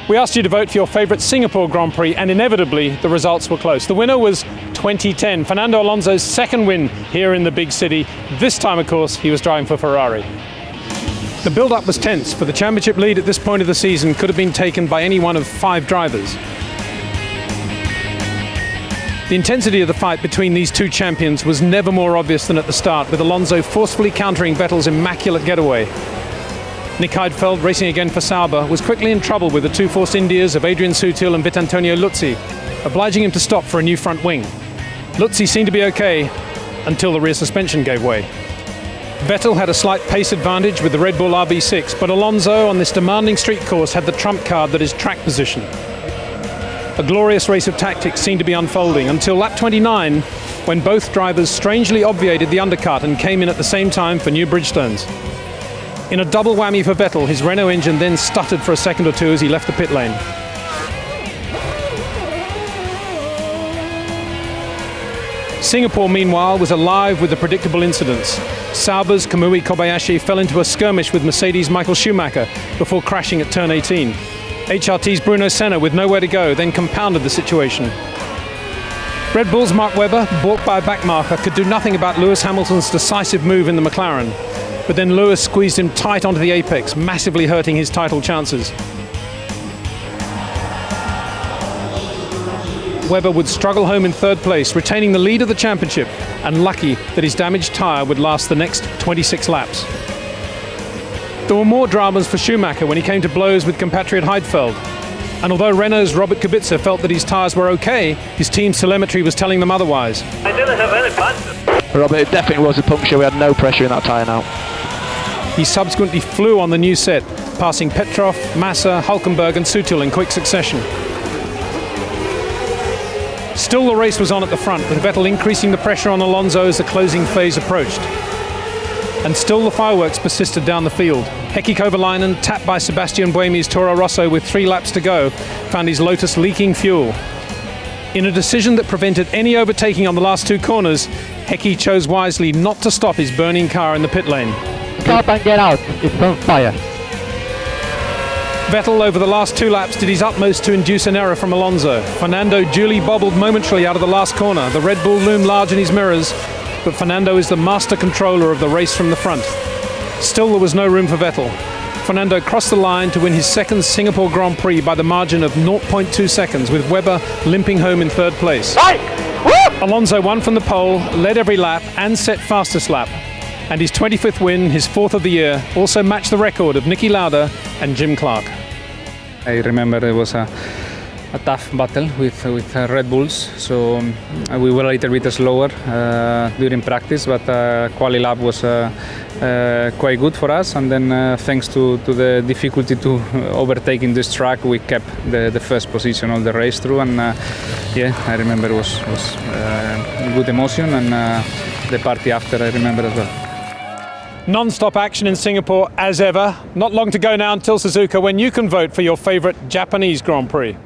We asked you to vote for your favourite Singapore Grand Prix, and inevitably the results were close. The winner was 2010, Fernando Alonso's second win here in the big city. This time, of course, he was driving for Ferrari. The build-up was tense, for the championship lead at this point of the season could have been taken by any one of 5 drivers. The intensity of the fight between these two champions was never more obvious than at the start, with Alonso forcefully countering Vettel's immaculate getaway. Nick Heidfeld, racing again for Sauber, was quickly in trouble with the two Force Indias of Adrian Sutil and Vitantonio Luzzi, obliging him to stop for a new front wing. Luzzi seemed to be okay until the rear suspension gave way. Vettel had a slight pace advantage with the Red Bull RB6, but Alonso on this demanding street course had the trump card that is track position. A glorious race of tactics seemed to be unfolding until lap 29, when both drivers strangely obviated the undercut and came in at the same time for new Bridgestones. In a double whammy for Vettel, his Renault engine then stuttered for a second or two as he left the pit lane. Singapore, meanwhile, was alive with the predictable incidents. Sauber's Kamui Kobayashi fell into a skirmish with Mercedes' Michael Schumacher before crashing at turn 18. HRT's Bruno Senna, with nowhere to go, then compounded the situation. Red Bull's Mark Webber, balked by a backmarker, could do nothing about Lewis Hamilton's decisive move in the McLaren. But then Lewis squeezed him tight onto the apex, massively hurting his title chances. Webber would struggle home in third place, retaining the lead of the championship, and lucky that his damaged tyre would last the next 26 laps. There were more dramas for Schumacher when he came to blows with compatriot Heidfeld. And although Renault's Robert Kubica felt that his tyres were okay, his team's telemetry was telling them otherwise. I didn't have any punches. Robert, it definitely was a puncture. We had no pressure in that tyre now. He subsequently flew on the new set, passing Petrov, Massa, Hulkenberg and Sutil in quick succession. Still, the race was on at the front, with Vettel increasing the pressure on Alonso as the closing phase approached. And still the fireworks persisted down the field. Heikki Kovalainen, tapped by Sebastian Buemi's Toro Rosso with 3 laps to go, found his Lotus leaking fuel. In a decision that prevented any overtaking on the last 2 corners, Heikki chose wisely not to stop his burning car in the pit lane. Stop and get out, it's on fire. Vettel, over the last 2 laps, did his utmost to induce an error from Alonso. Fernando duly bobbled momentarily out of the last corner. The Red Bull loomed large in his mirrors, but Fernando is the master controller of the race from the front. Still, there was no room for Vettel. Fernando crossed the line to win his second Singapore Grand Prix by the margin of 0.2 seconds, with Webber limping home in third place. Alonso won from the pole, led every lap and set fastest lap. And his 25th win, his 4th of the year, also matched the record of Niki Lauda and Jim Clark. I remember it was a tough battle with Red Bulls, so we were a little bit slower during practice, but quali lap was quite good for us, and then thanks to the difficulty to overtaking this track, we kept the first position all the race through, and yeah, I remember it was good emotion, and the party after I remember as well. Non-stop action in Singapore as ever. Not long to go now until Suzuka, when you can vote for your favourite Japanese Grand Prix.